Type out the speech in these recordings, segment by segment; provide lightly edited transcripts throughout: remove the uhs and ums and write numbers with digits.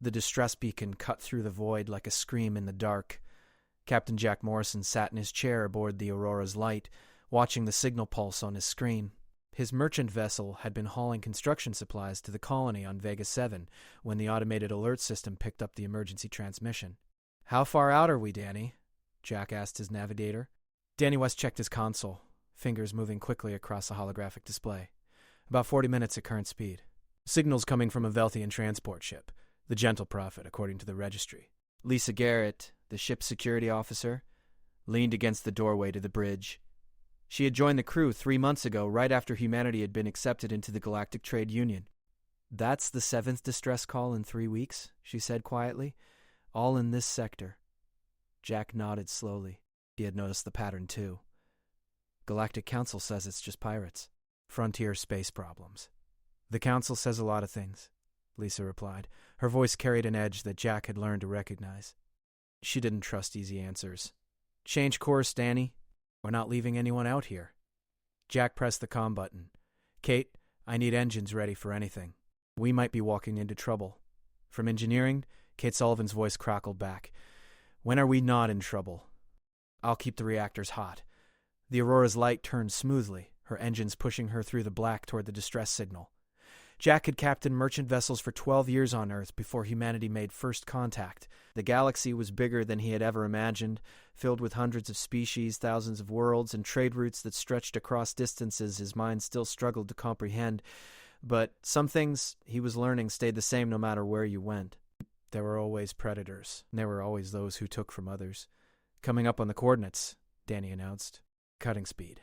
The distress beacon cut through the void like a scream in the dark. Captain Jack Morrison sat in his chair aboard the Aurora's light, watching the signal pulse on his screen. His merchant vessel had been hauling construction supplies to the colony on Vega 7 when the automated alert system picked up the emergency transmission. "How far out are we, Danny?" Jack asked his navigator. Danny West checked his console, fingers moving quickly across the holographic display. "About 40 minutes at current speed. Signals coming from a Velthian transport ship, the Gentle Prophet, according to the registry." Lisa Garrett, the ship's security officer, leaned against the doorway to the bridge. She had joined the crew 3 months ago, right after humanity had been accepted into the Galactic Trade Union. "That's the 7th distress call in 3 weeks," she said quietly. "All in this sector." Jack nodded slowly. He had noticed the pattern, too. "Galactic Council says it's just pirates. Frontier space problems." "The Council says a lot of things," Lisa replied. Her voice carried an edge that Jack had learned to recognize. She didn't trust easy answers. "Change course, Danny. We're not leaving anyone out here." Jack pressed the comm button. "Kate, I need engines ready for anything. We might be walking into trouble." From engineering, Kate Sullivan's voice crackled back. "When are we not in trouble?" "I'll keep the reactors hot." The Aurora's light turned smoothly, her engines pushing her through the black toward the distress signal. Jack had captained merchant vessels for 12 years on Earth before humanity made first contact. The galaxy was bigger than he had ever imagined, filled with hundreds of species, thousands of worlds, and trade routes that stretched across distances his mind still struggled to comprehend. But some things he was learning stayed the same no matter where you went. There were always predators, and there were always those who took from others. "Coming up on the coordinates," Danny announced. "Cutting speed."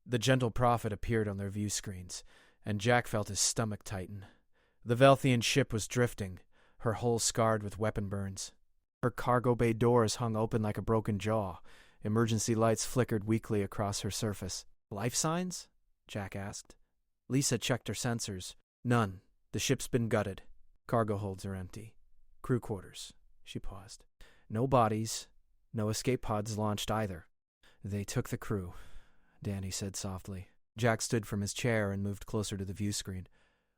The Gentle Prophet appeared on their view screens, and Jack felt his stomach tighten. The Velthian ship was drifting, her hull scarred with weapon burns. Her cargo bay doors hung open like a broken jaw. Emergency lights flickered weakly across her surface. "Life signs?" Jack asked. Lisa checked her sensors. "None. The ship's been gutted. Cargo holds are empty. Crew quarters." She paused. "No bodies. No escape pods launched either." "They took the crew," Danny said softly. Jack stood from his chair and moved closer to the view screen.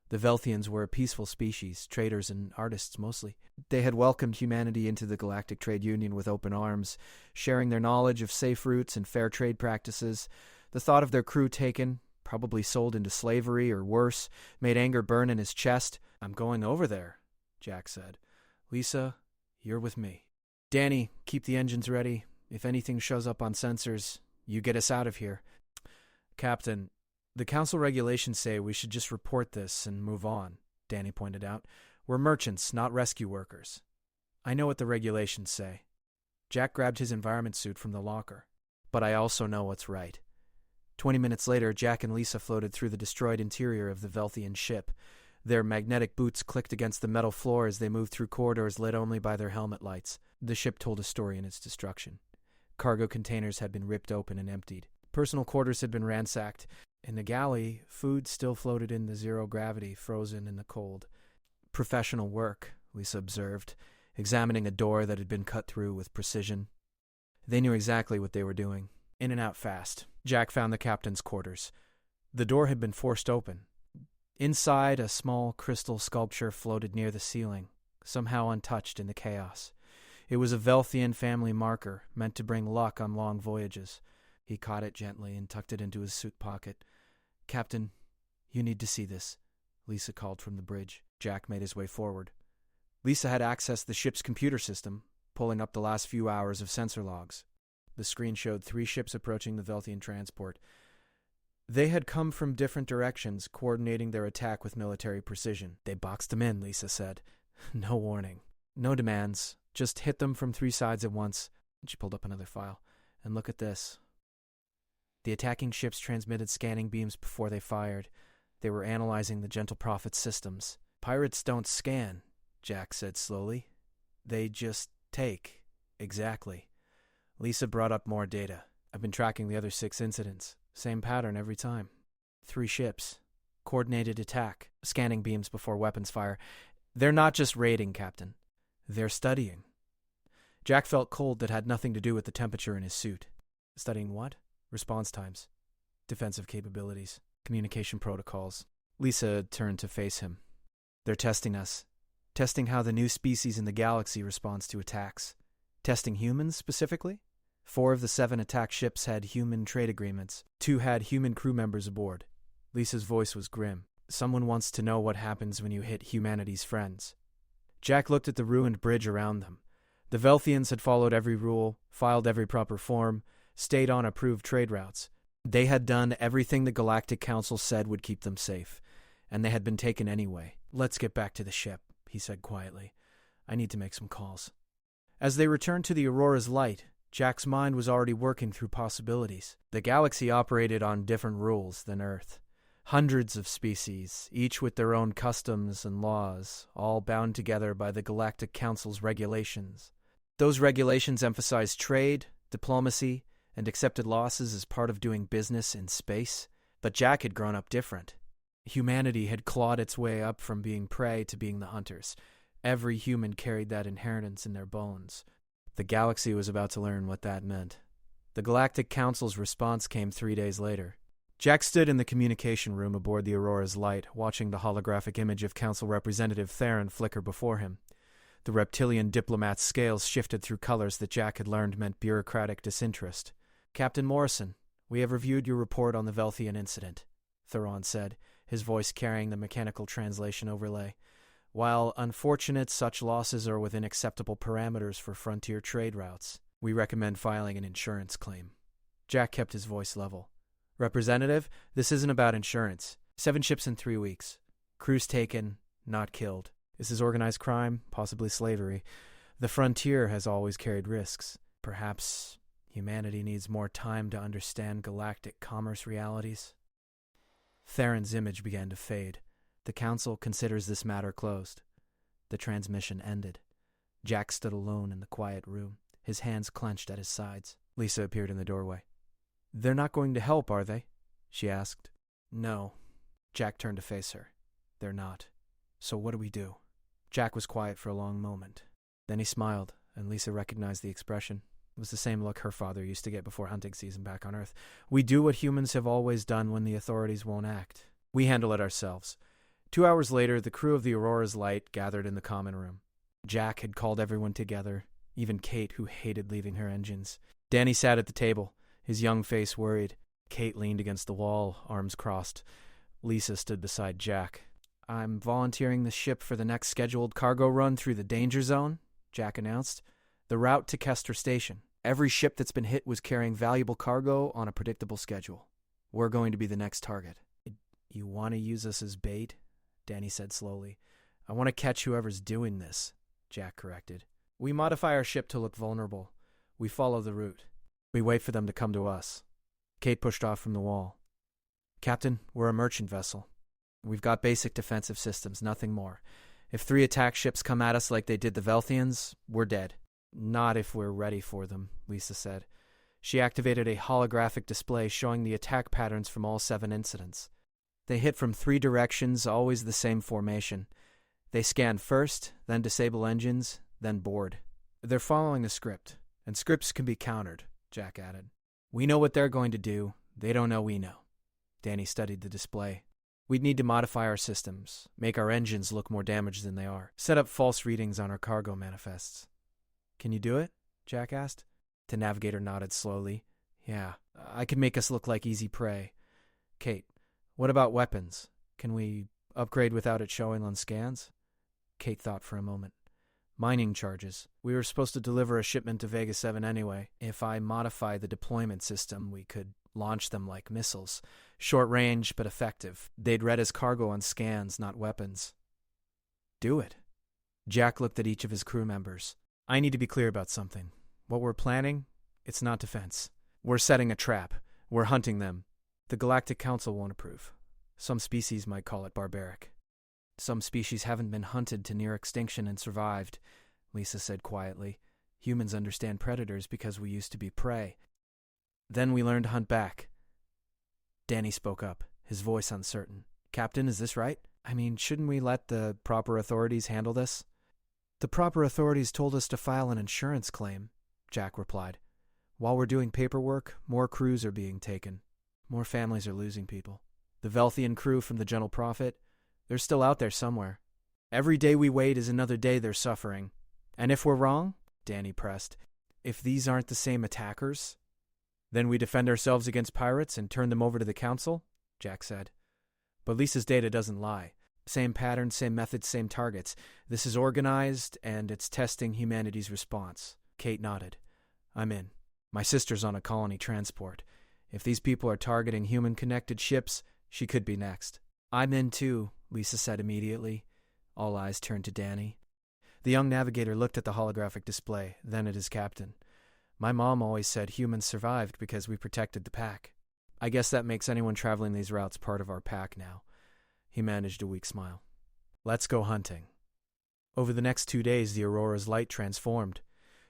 The Velthians were a peaceful species, traders and artists mostly. They had welcomed humanity into the Galactic Trade Union with open arms, sharing their knowledge of safe routes and fair trade practices. The thought of their crew taken, probably sold into slavery or worse, made anger burn in his chest. "I'm going over there," Jack said. "Lisa, you're with me. Danny, keep the engines ready. If anything shows up on sensors, you get us out of here." "Captain, the Council regulations say we should just report this and move on," Danny pointed out. "We're merchants, not rescue workers." "I know what the regulations say." Jack grabbed his environment suit from the locker. "But I also know what's right." 20 minutes later, Jack and Lisa floated through the destroyed interior of the Velthian ship. Their magnetic boots clicked against the metal floor as they moved through corridors lit only by their helmet lights. The ship told a story in its destruction. Cargo containers had been ripped open and emptied. Personal quarters had been ransacked. In the galley, food still floated in the zero gravity, frozen in the cold. "Professional work," Lisa observed, examining a door that had been cut through with precision. They knew exactly what they were doing. In and out fast. Jack found the captain's quarters. The door had been forced open. Inside, a small crystal sculpture floated near the ceiling, somehow untouched in the chaos. It was a Velthian family marker, meant to bring luck on long voyages. He caught it gently and tucked it into his suit pocket. "Captain, you need to see this," Lisa called from the bridge. Jack made his way forward. Lisa had accessed the ship's computer system, pulling up the last few hours of sensor logs. The screen showed 3 ships approaching the Velthian transport. They had come from different directions, coordinating their attack with military precision. "They boxed them in," Lisa said. "No warning. No demands. Just hit them from 3 sides at once." She pulled up another file. "And look at this." The attacking ships transmitted scanning beams before they fired. They were analyzing the Gentle Prophet's systems. "Pirates don't scan," Jack said slowly. "They just take." "Exactly." Lisa brought up more data. "I've been tracking the other 6 incidents. Same pattern every time. 3 ships. Coordinated attack. Scanning beams before weapons fire. They're not just raiding, Captain. They're studying." Jack felt cold that had nothing to do with the temperature in his suit. "Studying what?" "Response times. Defensive capabilities. Communication protocols." Lisa turned to face him. "They're testing us testing how the new species in the galaxy responds to attacks. Testing humans, specifically? 4 of the 7 attack ships had human trade agreements. 2 had human crew members aboard. Lisa's voice was grim. Someone wants to know what happens when you hit humanity's friends. Jack looked at the ruined bridge around them. The Velthians had followed every rule, filed every proper form, stayed on approved trade routes. They had done everything the Galactic Council said would keep them safe, and they had been taken anyway. "Let's get back to the ship," he said quietly. "I need to make some calls." As they returned to the Aurora's light, Jack's mind was already working through possibilities. The galaxy operated on different rules than Earth. Hundreds of species, each with their own customs and laws, all bound together by the Galactic Council's regulations. Those regulations emphasized trade, diplomacy, and accepted losses as part of doing business in space. But Jack had grown up different. Humanity had clawed its way up from being prey to being the hunters. Every human carried that inheritance in their bones. The galaxy was about to learn what that meant. The Galactic Council's response came 3 days later. Jack stood in the communication room aboard the Aurora's light, watching the holographic image of Council Representative Theron flicker before him. The reptilian diplomat's scales shifted through colors that Jack had learned meant bureaucratic disinterest. "Captain Morrison, we have reviewed your report on the Velthian incident," Theron said, his voice carrying the mechanical translation overlay. "While unfortunate, such losses are within acceptable parameters for frontier trade routes. We recommend filing an insurance claim." Jack kept his voice level. "Representative, this isn't about insurance. 7 ships in 3 weeks. Crews taken, not killed. This is organized crime, possibly slavery. The frontier has always carried risks. Perhaps humanity needs more time to understand galactic commerce realities." Theron's image began to fade. "The Council considers this matter closed." The transmission ended. Jack stood alone in the quiet room, his hands clenched at his sides. Lisa appeared in the doorway. "They're not going to help, are they?" she asked. "No." Jack turned to face her. "They're not. So what do we do?" Jack was quiet for a long moment. Then he smiled, and Lisa recognized the expression. It was the same look her father used to get before hunting season back on Earth. "We do what humans have always done when the authorities won't act. We handle it ourselves." 2 hours later, the crew of the Aurora's Light gathered in the common room. Jack had called everyone together, even Kate, who hated leaving her engines. Danny sat at the table, his young face worried. Kate leaned against the wall, arms crossed. Lisa stood beside Jack. "I'm volunteering the ship for the next scheduled cargo run through the danger zone," Jack announced. "The route to Kester Station. Every ship that's been hit was carrying valuable cargo on a predictable schedule. We're going to be the next target." "You want to use us as bait?" Danny said slowly. "I want to catch whoever's doing this," Jack corrected. "We modify our ship to look vulnerable. We follow the route. We wait for them to come to us." Kate pushed off from the wall. "Captain, we're a merchant vessel. We've got basic defensive systems, nothing more. If 3 attack ships come at us like they did the Velthians, we're dead." "Not if we're ready for them," Lisa said. She activated a holographic display showing the attack patterns from all 7 incidents. They hit from 3 directions, always the same formation. They scan first, then disable engines, then board. "They're following a script, and scripts can be countered," Jack added. "We know what they're going to do. They don't know we know." Danny studied the display. "We'd need to modify our systems, make our engines look more damaged than they are, set up false readings on our cargo manifests." "Can you do it?" Jack asked. The navigator nodded slowly. "Yeah, I could make us look like easy prey." "Kate, what about weapons? Can we upgrade without it showing on scans?" Kate thought for a moment. "Mining charges. We were supposed to deliver a shipment to Vega 7 anyway. If I modify the deployment system, we could launch them like missiles. Short range, but effective. They'd read as cargo on scans, not weapons." "Do it." Jack looked at each of his crew members. "I need to be clear about something. What we're planning, it's not defense. We're setting a trap. We're hunting them. The Galactic Council won't approve. Some species might call it barbaric." "Some species haven't been hunted to near extinction and survived," Lisa said quietly. "Humans understand predators because we used to be prey. Then we learned to hunt back." Danny spoke up, his voice uncertain. "Captain, is this right? I mean, shouldn't we let the proper authorities handle this?" "The proper authorities told us to file an insurance claim," Jack replied. "While we're doing paperwork, more crews are being taken. More families are losing people. The Velthian crew from the Gentle Prophet, they're still out there somewhere. Every day we wait is another day they're suffering. And if we're wrong, Danny pressed, if these aren't the same attackers, then we defend ourselves against pirates and turn them over to the council, Jack said. But Lisa's data doesn't lie. Same patterns, same methods, same targets. This is organized, and it's testing humanity's response. Kate nodded. I'm in. My sister's on a colony transport. If these people are targeting human-connected ships, she could be next. I'm in too, Lisa said immediately. All eyes turned to Danny. The young navigator looked at the holographic display, then at his captain. My mom always said humans survived because we protected the pack. I guess that makes anyone traveling these routes part of our pack now. He managed a weak smile. Let's go hunting. Over the next 2 days, the Aurora's light transformed.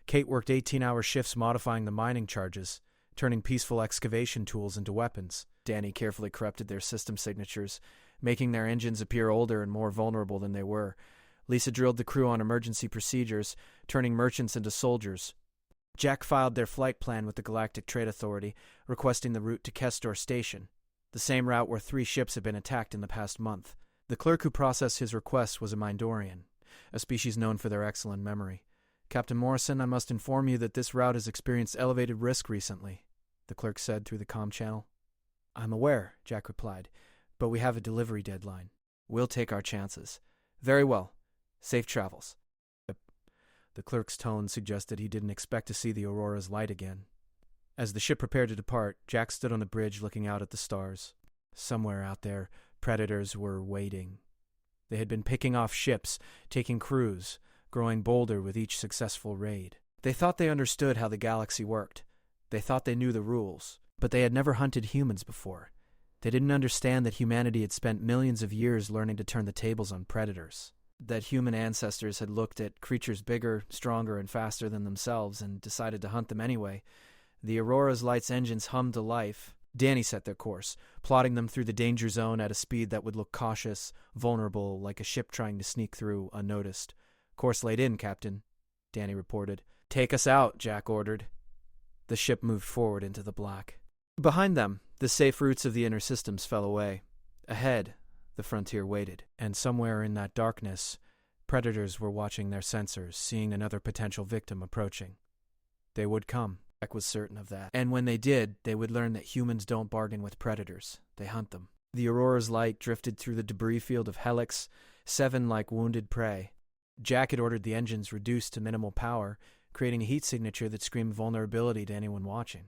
Kate worked 18-hour shifts modifying the mining charges, turning peaceful excavation tools into weapons. Danny carefully corrupted their system signatures, making their engines appear older and more vulnerable than they were. Lisa drilled the crew on emergency procedures, turning merchants into soldiers. Jack filed their flight plan with the Galactic Trade Authority, requesting the route to Kestor Station, the same route where 3 ships had been attacked in the past month. The clerk who processed his request was a Mindorian, a species known for their excellent memory. Captain Morrison, I must inform you that this route has experienced elevated risk recently, the clerk said through the comm channel. I'm aware, Jack replied, but we have a delivery deadline. We'll take our chances. Very well. Safe travels. The clerk's tone suggested he didn't expect to see the Aurora's light again. As the ship prepared to depart, Jack stood on the bridge looking out at the stars. Somewhere out there, predators were waiting. They had been picking off ships, taking crews, growing bolder with each successful raid. They thought they understood how the galaxy worked. They thought they knew the rules, but they had never hunted humans before. They didn't understand that humanity had spent millions of years learning to turn the tables on predators. That human ancestors had looked at creatures bigger, stronger, and faster than themselves and decided to hunt them anyway. The Aurora's light's engines hummed to life. Danny set their course, plotting them through the danger zone at a speed that would look cautious, vulnerable, like a ship trying to sneak through unnoticed. Course laid in, Captain, Danny reported. Take us out, Jack ordered. The ship moved forward into the black. Behind them, the safe routes of the inner systems fell away. Ahead, the frontier waited, and somewhere in that darkness, predators were watching their sensors, seeing another potential victim approaching. They would come. Jack was certain of that. And when they did, they would learn that humans don't bargain with predators. They hunt them. The Aurora's light drifted through the debris field of Helix, 7 like wounded prey. Jack had ordered the engines reduced to minimal power, creating a heat signature that screamed vulnerability to anyone watching.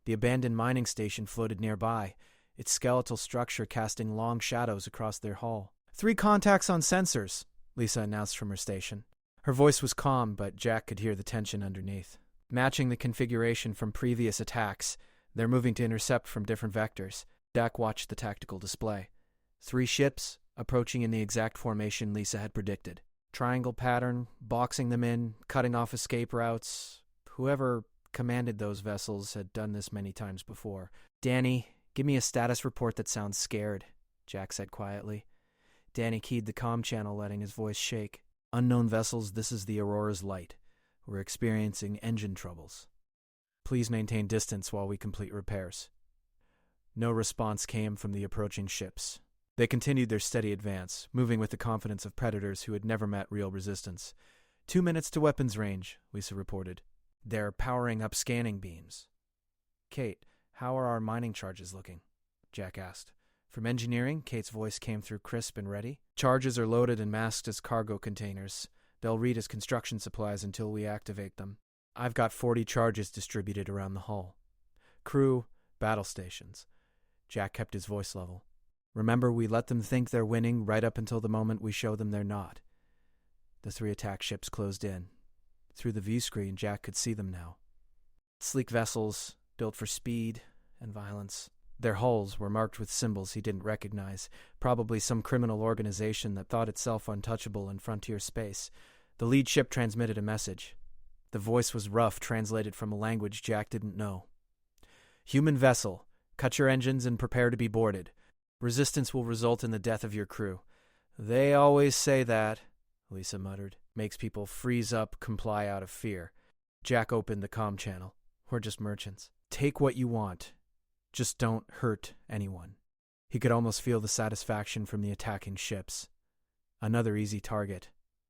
The abandoned mining station floated nearby, its skeletal structure casting long shadows across their hull. 3 contacts on sensors, Lisa announced from her station. Her voice was calm, but Jack could hear the tension underneath. Matching the configuration from previous attacks, they're moving to intercept from different vectors. Jack watched the tactical display. 3 ships, approaching in the exact formation Lisa had predicted. Triangle pattern, boxing them in, cutting off escape routes. Whoever commanded those vessels had done this many times before. Danny, give me a status report that sounds scared, Jack said quietly. Danny keyed the comm channel, letting his voice shake. Unknown vessels, this is the Aurora's light. We're experiencing engine troubles. Please maintain distance while we complete repairs. No response came from the approaching ships. They continued their steady advance, moving with the confidence of predators who had never met real resistance. 2 minutes to weapons range, Lisa reported. They're powering up scanning beams. Kate, how are our mining charges looking? Jack asked. From engineering, Kate's voice came through crisp and ready. Charges are loaded and masked as cargo containers. They'll read as construction supplies until we activate them. I've got 40 charges distributed around the hull. Crew, battle stations. Jack kept his voice level. Remember, we let them think they're winning right up until the moment we show them they're not. The 3 attack ships closed in. Through the view screen, Jack could see them now. Sleek vessels, built for speed and violence. Their hulls were marked with symbols he didn't recognize, probably some criminal organization that thought itself untouchable in frontier space. The lead ship transmitted a message. The voice was rough, translated from a language Jack didn't know. Human vessel, cut your engines and prepare to be boarded. Resistance will result in the death of your crew. They always say that, Lisa muttered. Makes people freeze up, comply out of fear. Jack opened the comm channel. We're just merchants. Take what you want. Just don't hurt anyone. He could almost feel the satisfaction from the attacking ships. Another easy target.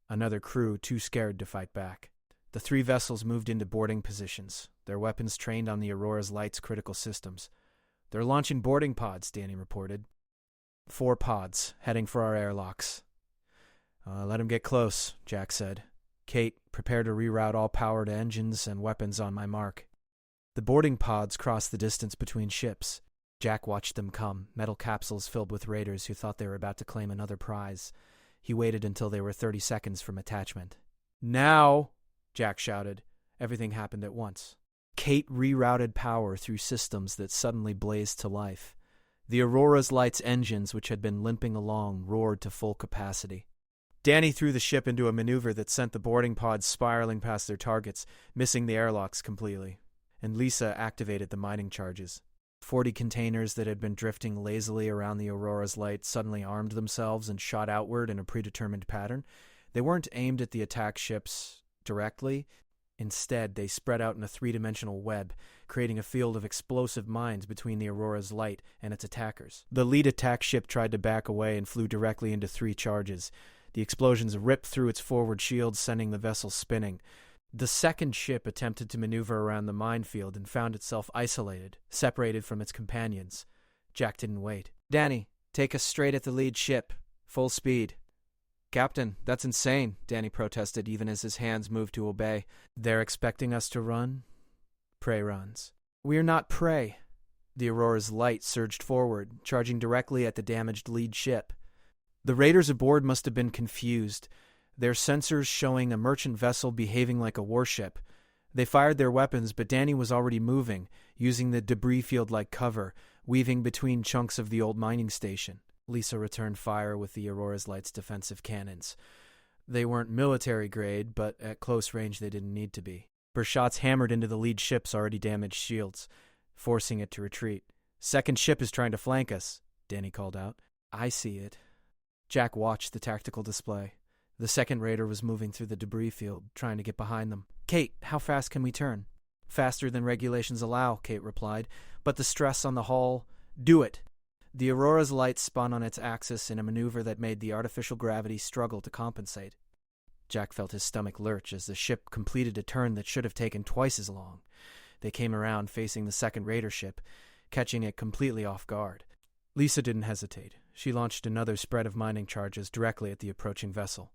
Another crew too scared to fight back. The 3 vessels moved into boarding positions, their weapons trained on the Aurora's Light's critical systems. "They're launching boarding pods," Danny reported. 4 pods, heading for our airlocks. Let them get close," Jack said. "Kate, prepare to reroute all power to engines and weapons on my mark." The boarding pods crossed the distance between ships. Jack watched them come, metal capsules filled with raiders who thought they were about to claim another prize. He waited until they were 30 seconds from attachment. "Now!" Jack shouted. Everything happened at once. Kate rerouted power through systems that suddenly blazed to life. The Aurora's Light's engines, which had been limping along, roared to full capacity. Danny threw the ship into a maneuver that sent the boarding pods spiraling past their targets, missing the airlocks completely. And Lisa activated the mining charges. 40 containers that had been drifting lazily around the Aurora's Light suddenly armed themselves and shot outward in a predetermined pattern. They weren't aimed at the attack ships directly. Instead, they spread out in a 3-dimensional web, creating a field of explosive mines between the Aurora's Light and its attackers. The lead attack ship tried to back away and flew directly into 3 charges. The explosions ripped through its forward shields, sending the vessel spinning. The second ship attempted to maneuver around the minefield and found itself isolated, separated from its companions. Jack didn't wait. "Danny, take us straight at the lead ship. Full speed." "Captain, that's insane," Danny protested, even as his hands moved to obey. "They're expecting us to run?" Prey runs. "We're not prey." The Aurora's Light surged forward, charging directly at the damaged lead ship. The raiders aboard must have been confused, their sensors showing a merchant vessel behaving like a warship. They fired their weapons, but Danny was already moving, using the debris field like cover, weaving between chunks of the old mining station. Lisa returned fire with the Aurora's Light's defensive cannons. They weren't military grade, but at close range they didn't need to be. Her shots hammered into the lead ship's already damaged shields, forcing it to retreat. "Second ship is trying to flank us," Danny called out. "I see it." Jack watched the tactical display. The second raider was moving through the debris field, trying to get behind them. "Kate, how fast can we turn?" "Faster than regulations allow," Kate replied. "But the stress on the hull—" "Do it." The Aurora's Light spun on its axis in a maneuver that made the artificial gravity struggle to compensate. Jack felt his stomach lurch as the ship completed a turn that should have taken twice as long. They came around facing the second raider ship, catching it completely off guard. Lisa didn't hesitate. She launched another spread of mining charges directly at the approaching vessel.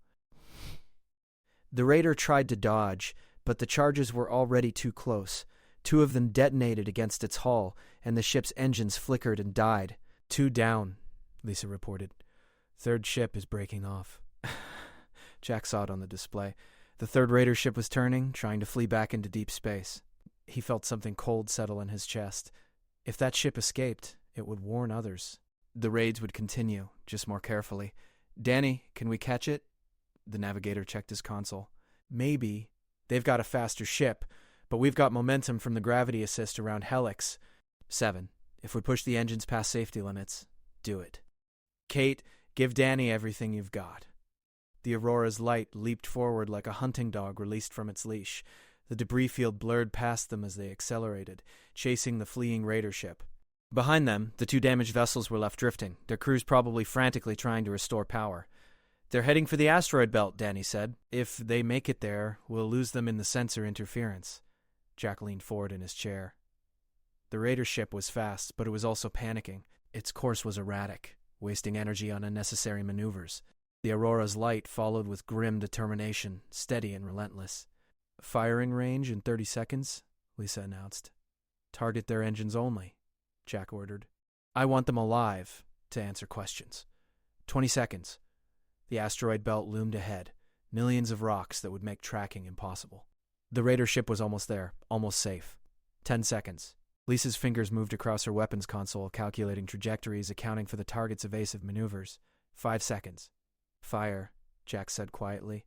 The raider tried to dodge, but the charges were already too close. 2 of them detonated against its hull, and the ship's engines flickered and died. 2 down, Lisa reported. "Third ship is breaking off." Jack saw it on the display. The third raider ship was turning, trying to flee back into deep space. He felt something cold settle in his chest. If that ship escaped, it would warn others. The raids would continue, just more carefully. "Danny, can we catch it?" The navigator checked his console. "Maybe. They've got a faster ship, but we've got momentum from the gravity assist around Helix." 7. "If we push the engines past safety limits, do it." "Kate, give Danny everything you've got." The Aurora's Light leaped forward like a hunting dog released from its leash. The debris field blurred past them as they accelerated, chasing the fleeing raider ship. Behind them, the 2 damaged vessels were left drifting, their crews probably frantically trying to restore power. "They're heading for the asteroid belt," Danny said. "If they make it there, we'll lose them in the sensor interference." Jack leaned forward in his chair. The raider ship was fast, but it was also panicking. Its course was erratic, wasting energy on unnecessary maneuvers. The Aurora's Light followed with grim determination, steady and relentless. "Firing range in 30 seconds, Lisa announced. "Target their engines only," Jack ordered. "I want them alive to answer questions." 20 seconds. The asteroid belt loomed ahead, millions of rocks that would make tracking impossible. The raider ship was almost there, almost safe. 10 seconds. Lisa's fingers moved across her weapons console, calculating trajectories, accounting for the target's evasive maneuvers. 5 seconds. "Fire," Jack said quietly.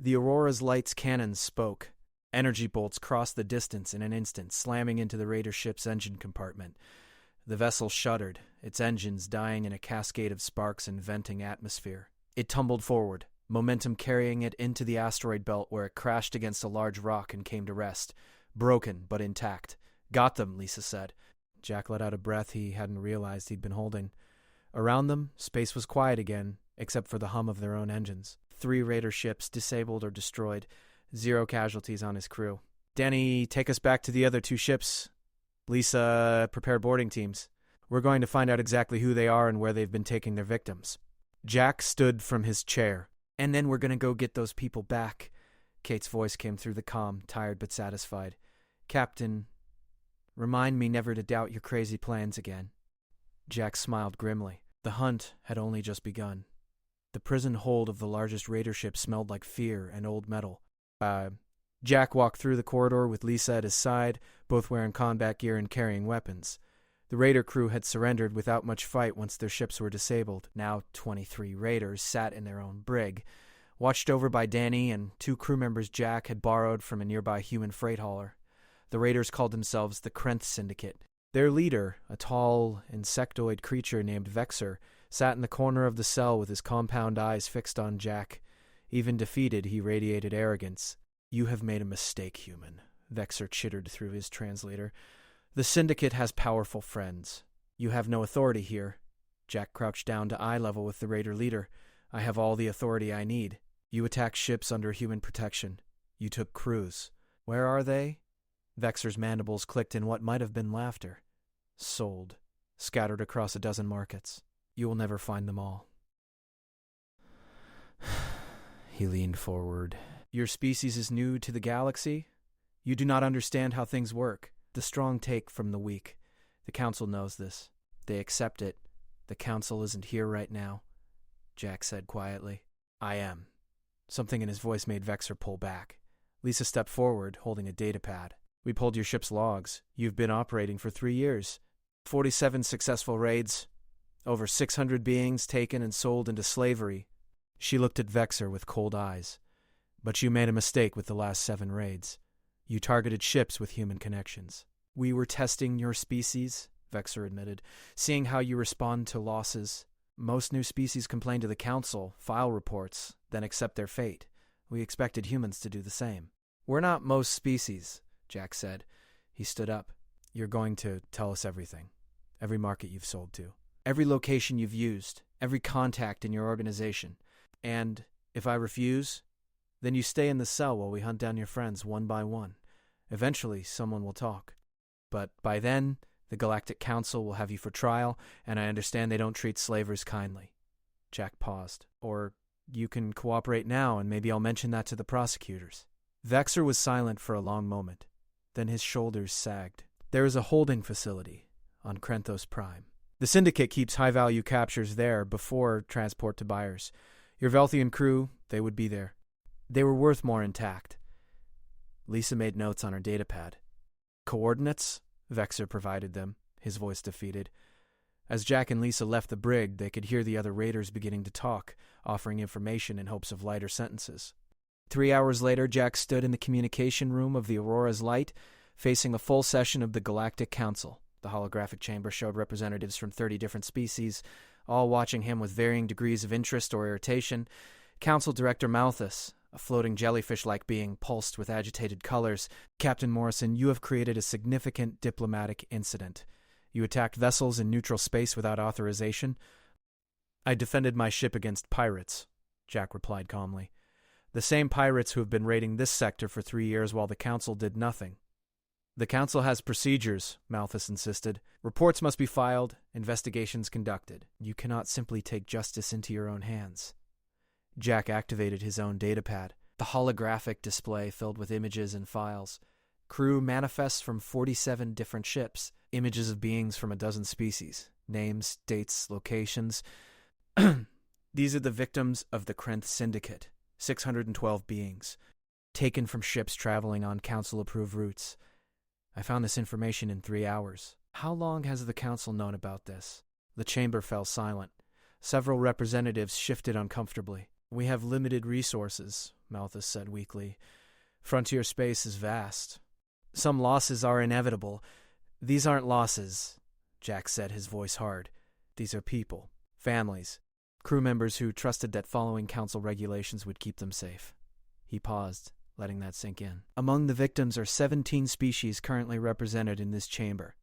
The Aurora's Light's cannons spoke. Energy bolts crossed the distance in an instant, slamming into the raider ship's engine compartment. The vessel shuddered, its engines dying in a cascade of sparks and venting atmosphere. It tumbled forward, momentum carrying it into the asteroid belt where it crashed against a large rock and came to rest, broken but intact. "Got them," Lisa said. Jack let out a breath he hadn't realized he'd been holding. Around them, space was quiet again, except for the hum of their own engines. 3 Raider ships disabled or destroyed, 0 casualties on his crew. Danny, take us back to the other 2 ships. Lisa, prepare boarding teams. We're going to find out exactly who they are and where they've been taking their victims. Jack stood from his chair. And then we're going to go get those people back. Kate's voice came through the comm, tired but satisfied. Captain, remind me never to doubt your crazy plans again. Jack smiled grimly. The hunt had only just begun. The prison hold of the largest Raider ship smelled like fear and old metal. Jack walked through the corridor with Lisa at his side, both wearing combat gear and carrying weapons. The Raider crew had surrendered without much fight once their ships were disabled. Now 23 Raiders sat in their own brig, watched over by Danny and 2 crew members Jack had borrowed from a nearby human freight hauler. The Raiders called themselves the Krenth Syndicate. Their leader, a tall, insectoid creature named Vexer, sat in the corner of the cell with his compound eyes fixed on Jack. Even defeated, he radiated arrogance. "You have made a mistake, human," Vexer chittered through his translator. "The Syndicate has powerful friends. You have no authority here." Jack crouched down to eye level with the Raider leader. "I have all the authority I need. You attacked ships under human protection. You took crews. Where are they?" Vexer's mandibles clicked in what might have been laughter. "Sold. Scattered across a dozen markets. You will never find them all." He leaned forward. "Your species is new to the galaxy? You do not understand how things work. The strong take from the weak. The Council knows this. They accept it. The Council isn't here right now," Jack said quietly. "I am." Something in his voice made Vexer pull back. Lisa stepped forward, holding a datapad. "We pulled your ship's logs. You've been operating for 3 years. 47 successful raids. Over 600 beings taken and sold into slavery." She looked at Vexer with cold eyes. "But you made a mistake with the last 7 raids. You targeted ships with human connections." "We were testing your species," Vexer admitted, "seeing how you respond to losses. Most new species complain to the Council, file reports, then accept their fate. We expected humans to do the same." "We're not most species," Jack said. He stood up. "You're going to tell us everything. Every market you've sold to. Every location you've used. Every contact in your organization. And if I refuse, then you stay in the cell while we hunt down your friends one by one. Eventually, someone will talk. But by then, the Galactic Council will have you for trial, and I understand they don't treat slavers kindly." Jack paused. "Or you can cooperate now, and maybe I'll mention that to the prosecutors." Vexer was silent for a long moment. Then his shoulders sagged. "There is a holding facility on Krenthos Prime. The Syndicate keeps high-value captures there before transport to buyers. Your Velthian crew, they would be there. They were worth more intact." Lisa made notes on her datapad. "Coordinates?" Vexer provided them, his voice defeated. As Jack and Lisa left the brig, they could hear the other Raiders beginning to talk, offering information in hopes of lighter sentences. 3 hours later, Jack stood in the communication room of the Aurora's Light, facing a full session of the Galactic Council. The holographic chamber showed representatives from 30 different species, all watching him with varying degrees of interest or irritation. Council Director Malthus, a floating jellyfish-like being, pulsed with agitated colors. "Captain Morrison, you have created a significant diplomatic incident. You attacked vessels in neutral space without authorization." "I defended my ship against pirates," Jack replied calmly. "The same pirates who have been raiding this sector for 3 years while the Council did nothing." "The Council has procedures," Malthus insisted. "Reports must be filed, investigations conducted. You cannot simply take justice into your own hands." Jack activated his own datapad. The holographic display filled with images and files. Crew manifests from 47 different ships. Images of beings from a dozen species. Names, dates, locations. "These are the victims of the Krenth Syndicate. 612 beings. Taken from ships traveling on Council-approved routes. I found this information in 3 hours." "How long has the Council known about this?" The chamber fell silent. Several representatives shifted uncomfortably. "We have limited resources," Malthus said weakly. "Frontier space is vast. Some losses are inevitable." "These aren't losses," Jack said, his voice hard. "These are people, families, crew members who trusted that following Council regulations would keep them safe." He paused, letting that sink in. "Among the victims are 17 species currently represented in this chamber.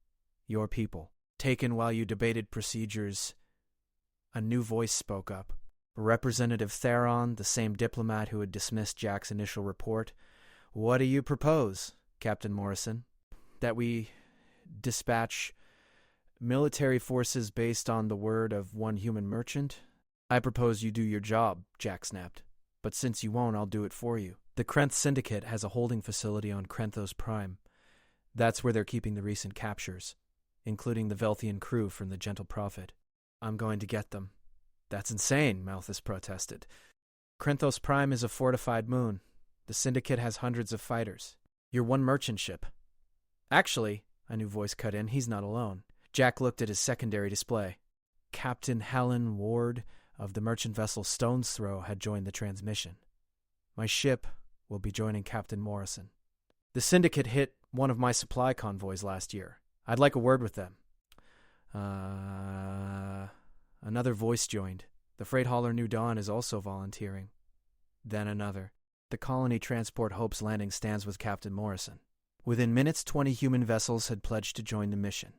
Your people, taken while you debated procedures A new voice spoke up. Representative Theron, the same diplomat who had dismissed Jack's initial report. "What do you propose, Captain Morrison? That we dispatch military forces based on the word of one human merchant? I propose you do your job," Jack snapped. "But since you won't, I'll do it for you. The Krenth Syndicate has a holding facility on Krenthos Prime. That's where they're keeping the recent captures, including the Velthian crew from the Gentle Prophet. I'm going to get them." "That's insane," Malthus protested. "Krenthos Prime is a fortified moon. The Syndicate has hundreds of fighters. You're one merchant ship." "Actually," a new voice cut in, "he's not alone." Jack looked at his secondary display. Captain Helen Ward of the merchant vessel Stone's Throw had joined the transmission. "My ship will be joining Captain Morrison. The Syndicate hit one of my supply convoys last year. I'd like a word with them." Another voice joined. The freight hauler New Dawn is also volunteering. Then another. "The colony transport Hope's Landing stands with Captain Morrison." Within minutes, 20 human vessels had pledged to join the mission.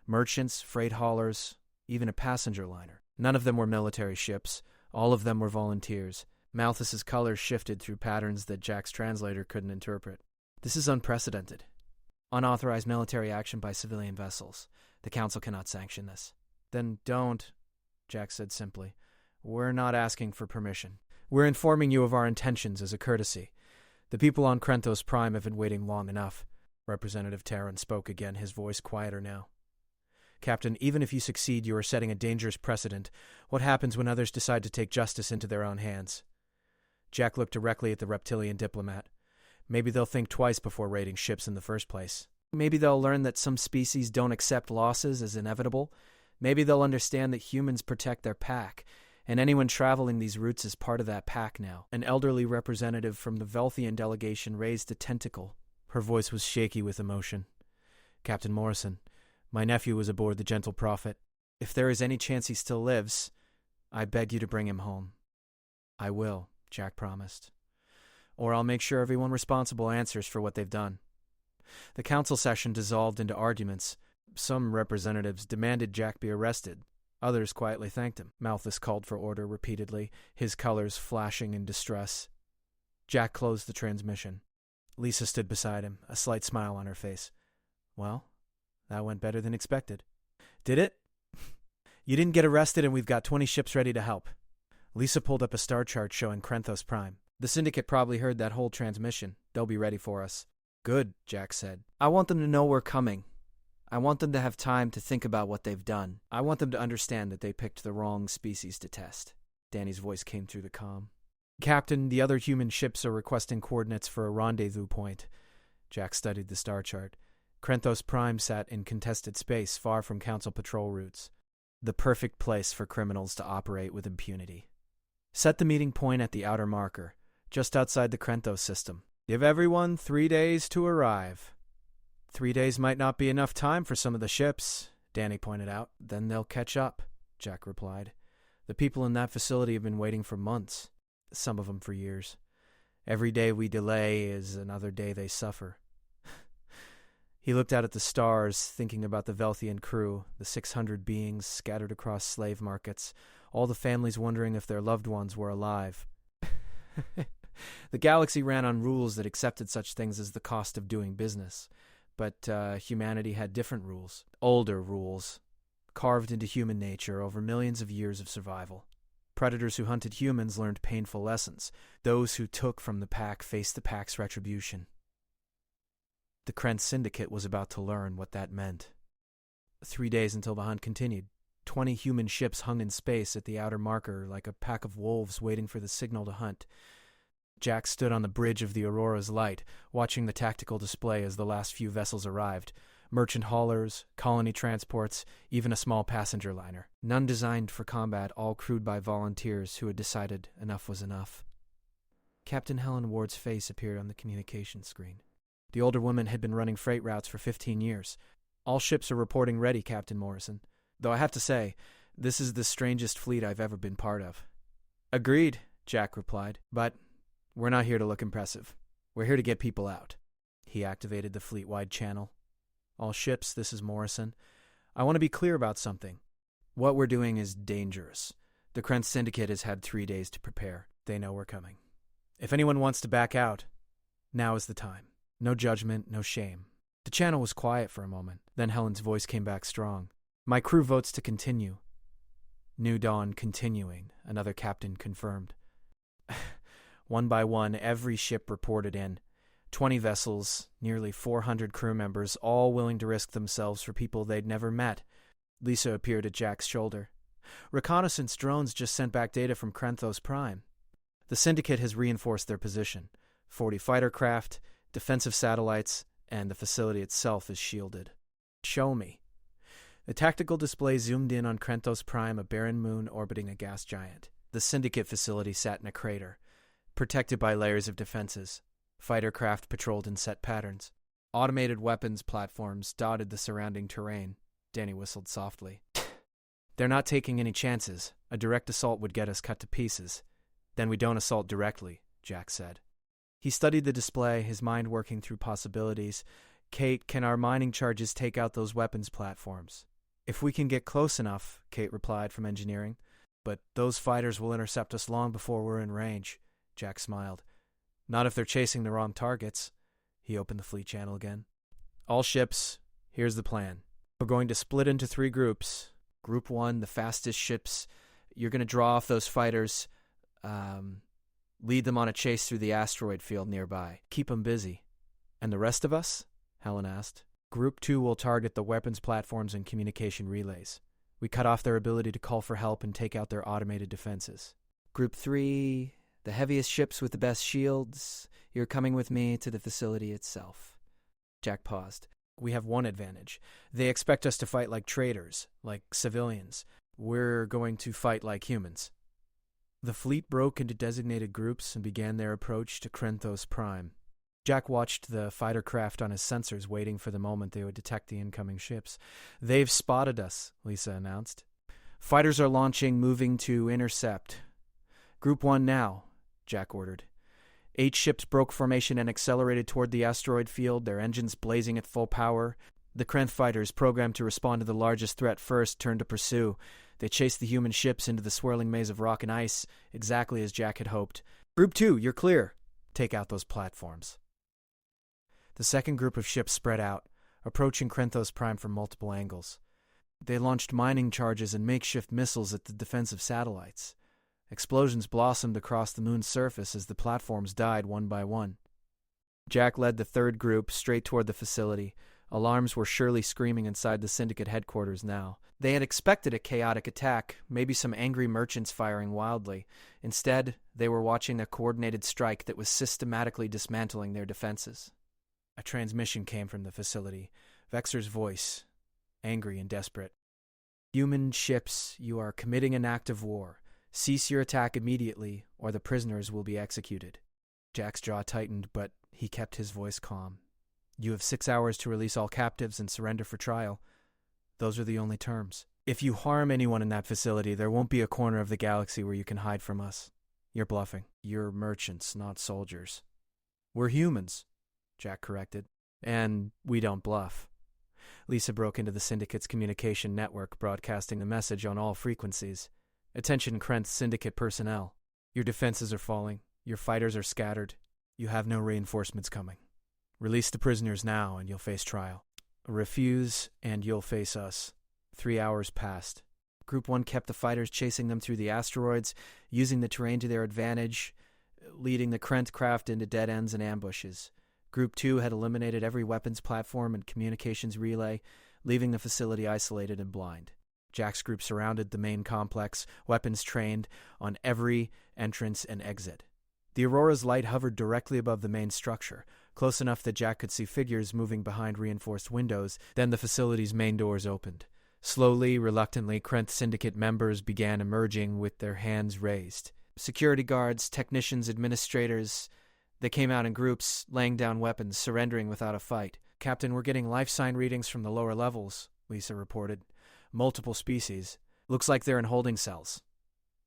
Merchants, freight haulers, even a passenger liner. None of them were military ships. All of them were volunteers. Malthus's colors shifted through patterns that Jack's translator couldn't interpret. "This is unprecedented. Unauthorized military action by civilian vessels. The Council cannot sanction this." "Then don't," Jack said simply. "We're not asking for permission. We're informing you of our intentions as a courtesy. The people on Krenthos Prime have been waiting long enough." Representative Terran spoke again, his voice quieter now. "Captain, even if you succeed, you are setting a dangerous precedent. What happens when others decide to take justice into their own hands?" Jack looked directly at the reptilian diplomat. "Maybe they'll think twice before raiding ships in the first place. Maybe they'll learn that some species don't accept losses as inevitable. Maybe they'll understand that humans protect their pack, and anyone traveling these routes is part of that pack now." An elderly representative from the Velthian delegation raised a tentacle. Her voice was shaky with emotion. "Captain Morrison, my nephew was aboard the Gentle Prophet. If there is any chance he still lives, I beg you to bring him home." "I will," Jack promised. "Or I'll make sure everyone responsible answers for what they've done." The council session dissolved into arguments. Some representatives demanded Jack be arrested. Others quietly thanked him. Malthus called for order repeatedly, his colors flashing in distress. Jack closed the transmission. Lisa stood beside him, a slight smile on her face. "Well, that went better than expected." "Did it?" "You didn't get arrested, and we've got 20 ships ready to help." Lisa pulled up a star chart showing Krenthos Prime. "The Syndicate probably heard that whole transmission. They'll be ready for us." "Good," Jack said. "I want them to know we're coming. I want them to have time to think about what they've done. I want them to understand that they picked the wrong species to test." Danny's voice came through the comm. "Captain, the other human ships are requesting coordinates for a rendezvous point." Jack studied the star chart. Krenthos Prime sat in contested space far from Council patrol routes. The perfect place for criminals to operate with impunity. "Set the meeting point at the outer marker, just outside the Krenthos system. Give everyone 3 days to arrive." 3 days might not be enough time for some of the ships, Danny pointed out. "Then they'll catch up," Jack replied. "The people in that facility have been waiting for months, some of them for years. Every day we delay is another day they suffer." He looked out at the stars, thinking about the Velthian crew, the 600 beings scattered across slave markets, all the families wondering if their loved ones were alive. The galaxy ran on rules that accepted such things as the cost of doing business. But humanity had different rules, older rules, carved into human nature over millions of years of survival. Predators who hunted humans learned painful lessons. Those who took from the pack faced the pack's retribution. The Krenth Syndicate was about to learn what that meant. 3 days until the hunt continued. 20 human ships hung in space at the outer marker like a pack of wolves waiting for the signal to hunt. Jack stood on the bridge of the Aurora's light, watching the tactical display as the last few vessels arrived. Merchant haulers, colony transports, even a small passenger liner. None designed for combat, all crewed by volunteers who had decided enough was enough. Captain Helen Ward's face appeared on the communication screen. The older woman had been running freight routes for 15 years. "All ships are reporting ready, Captain Morrison. Though I have to say, this is the strangest fleet I've ever been part of." "Agreed," Jack replied. "But we're not here to look impressive. We're here to get people out." He activated the fleet-wide channel. "All ships, this is Morrison. I want to be clear about something. What we're doing is dangerous. The Krent Syndicate has had 3 days to prepare. They know we're coming. If anyone wants to back out, now is the time. No judgment, no shame. The channel was quiet for a moment. Then Helen's voice came back strong. My crew votes to continue. New Dawn continuing, another captain confirmed. One by one, every ship reported in. 20 vessels, nearly 400 crew members, all willing to risk themselves for people they'd never met. Lisa appeared at Jack's shoulder. Reconnaissance drones just sent back data from Krenthos Prime. The Syndicate has reinforced their position. 40 fighter craft, defensive satellites, and the facility itself is shielded. Show me. The tactical display zoomed in on Krenthos Prime, a barren moon orbiting a gas giant. The Syndicate facility sat in a crater, protected by layers of defenses. Fighter craft patrolled in set patterns. Automated weapons platforms dotted the surrounding terrain. Danny whistled softly. They're not taking any chances. A direct assault would get us cut to pieces. Then we don't assault directly, Jack said. He studied the display, his mind working through possibilities. Kate, can our mining charges take out those weapons platforms? If we can get close enough, Kate replied from engineering. But those fighters will intercept us long before we're in range, Jack smiled. Not if they're chasing the wrong targets. He opened the fleet channel again. All ships, here's the plan. We're going to split into 3 groups. Group 1, the fastest ships. You're going to draw off those fighters, lead them on a chase through the asteroid field nearby. Keep them busy. And the rest of us? Helen asked. Group 2 will target the weapons platforms and communication relays. We cut off their ability to call for help and take out their automated defenses. Group 3, the heaviest ships with the best shields. You're coming with me to the facility itself. Jack paused. We have one advantage. They expect us to fight like traitors, like civilians. We're going to fight like humans. The fleet broke into designated groups and began their approach to Krenthos Prime. Jack watched the fighter craft on his sensors, waiting for the moment they would detect the incoming ships. They've spotted us, Lisa announced. Fighters are launching, moving to intercept. Group 1 now, Jack ordered. 8 ships broke formation and accelerated toward the asteroid field, their engines blazing at full power. The Krenth fighters, programmed to respond to the largest threat first, turned to pursue. They chased the human ships into the swirling maze of rock and ice, exactly as Jack had hoped. Group 2, you're clear. Take out those platforms. The second group of ships spread out, approaching Krenthos Prime from multiple angles. They launched mining charges and makeshift missiles at the defensive satellites. Explosions blossomed across the moon's surface as the platforms died one by one. Jack led the third group straight toward the facility. Alarms were surely screaming inside the Syndicate headquarters now. They had expected a chaotic attack, maybe some angry merchants firing wildly. Instead, they were watching a coordinated strike that was systematically dismantling their defenses. A transmission came from the facility, Vexer's voice, angry and desperate. Human ships, you are committing an act of war. Cease your attack immediately, or the prisoners will be executed. Jack's jaw tightened, but he kept his voice calm. You have 6 hours to release all captives and surrender for trial. Those are the only terms. If you harm anyone in that facility, there won't be a corner of the galaxy where you can hide from us. You're bluffing. You're merchants, not soldiers. We're humans, Jack corrected. And we don't bluff. Lisa broke into the Syndicate's communication network, broadcasting the message on all frequencies. Attention Krent Syndicate personnel. Your defenses are falling. Your fighters are scattered. You have no reinforcements coming. Release the prisoners now and you'll face trial. Refuse and you'll face us. 3 hours passed. Group 1 kept the fighters chasing them through the asteroids, using the terrain to their advantage, leading the Krent craft into dead ends and ambushes. Group 2 had eliminated every weapons platform and communications relay, leaving the facility isolated and blind. Jack's group surrounded the main complex, weapons trained on every entrance and exit. The Aurora's light hovered directly above the main structure, close enough that Jack could see figures moving behind reinforced windows. Then the facility's main doors opened. Slowly, reluctantly, Krent Syndicate members began emerging with their hands raised. Security guards, technicians, administrators. They came out in groups, laying down weapons, surrendering without a fight. Captain, we're getting life sign readings from the lower levels, Lisa reported. Multiple species. Looks like they're in holding cells.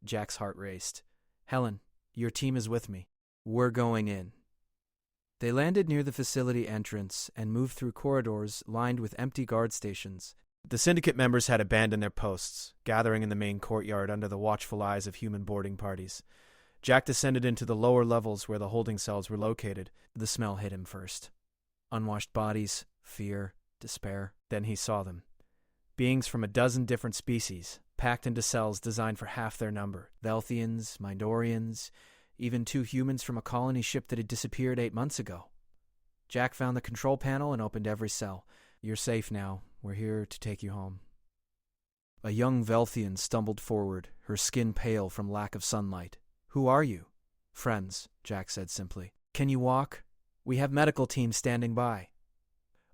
Jack's heart raced. Helen, your team is with me. We're going in. They landed near the facility entrance and moved through corridors lined with empty guard stations. The syndicate members had abandoned their posts, gathering in the main courtyard under the watchful eyes of human boarding parties. Jack descended into the lower levels where the holding cells were located. The smell hit him first. Unwashed bodies, fear, despair. Then he saw them. Beings from a dozen different species, packed into cells designed for half their number. Velthians, Mindorians, even 2 humans from a colony ship that had disappeared 8 months ago. Jack found the control panel and opened every cell. "You're safe now. We're here to take you home." A young Velthian stumbled forward, her skin pale from lack of sunlight. "Who are you?" "Friends," Jack said simply. "Can you walk? We have medical teams standing by."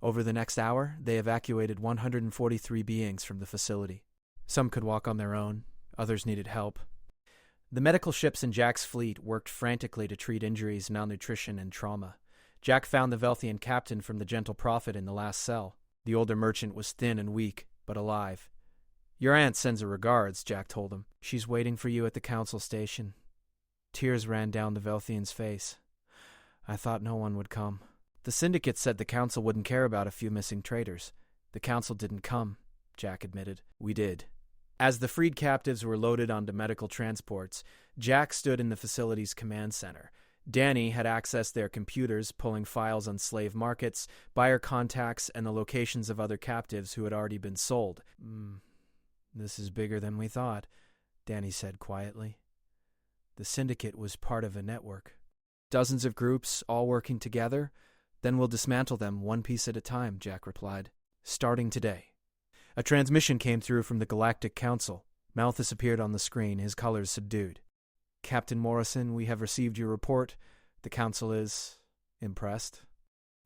Over the next hour, they evacuated 143 beings from the facility. Some could walk on their own, others needed help. The medical ships in Jack's fleet worked frantically to treat injuries, malnutrition, and trauma. Jack found the Velthian captain from the Gentle Prophet in the last cell. The older merchant was thin and weak, but alive. "Your aunt sends her regards," Jack told him. "She's waiting for you at the council station." Tears ran down the Velthian's face. "I thought no one would come." "The syndicate said the council wouldn't care about a few missing traitors. The council didn't come," Jack admitted. "We did." As the freed captives were loaded onto medical transports, Jack stood in the facility's command center. Danny had accessed their computers, pulling files on slave markets, buyer contacts, and the locations of other captives who had already been sold. This is bigger than we thought," Danny said quietly. The syndicate was part of a network. "Dozens of groups, all working together? Then we'll dismantle them one piece at a time," Jack replied. "Starting today." A transmission came through from the Galactic Council. Malthus appeared on the screen, his colors subdued. "Captain Morrison, we have received your report. The council is impressed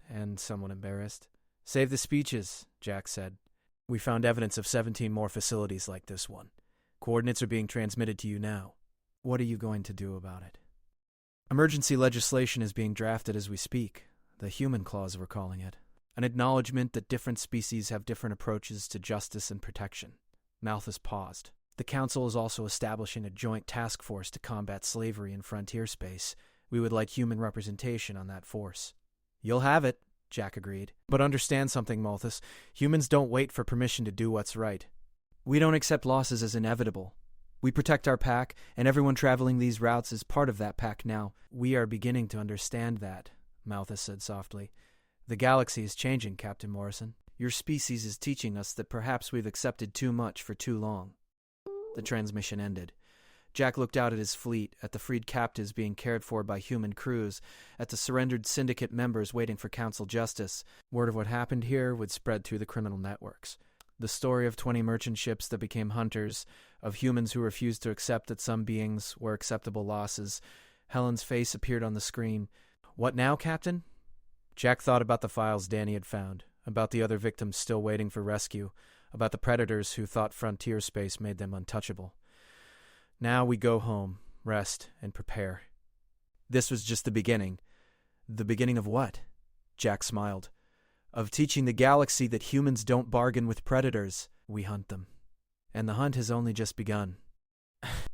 and somewhat embarrassed." "Save the speeches," Jack said. "We found evidence of 17 more facilities like this one. Coordinates are being transmitted to you now. What are you going to do about it?" "Emergency legislation is being drafted as we speak. The human clause, we're calling it. An acknowledgement that different species have different approaches to justice and protection." Malthus paused. "The council is also establishing a joint task force to combat slavery in frontier space. We would like human representation on that force." "You'll have it," Jack agreed. "But understand something, Malthus. Humans don't wait for permission to do what's right. We don't accept losses as inevitable. We protect our pack, and everyone traveling these routes is part of that pack now. We are beginning to understand that," Malthus said softly. "The galaxy is changing, Captain Morrison. Your species is teaching us that perhaps we've accepted too much for too long." The transmission ended. Jack looked out at his fleet, at the freed captives being cared for by human crews, at the surrendered syndicate members waiting for council justice. Word of what happened here would spread through the criminal networks. The story of 20 merchant ships that became hunters, of humans who refused to accept that some beings were acceptable losses. Helen's face appeared on the screen. "What now, Captain?" Jack thought about the files Danny had found, about the other victims still waiting for rescue, about the predators who thought frontier space made them untouchable. "Now we go home, rest, and prepare." This was just the beginning. The beginning of what? Jack smiled. "Of teaching the galaxy that humans don't bargain with predators. We hunt them. And the hunt has only just begun."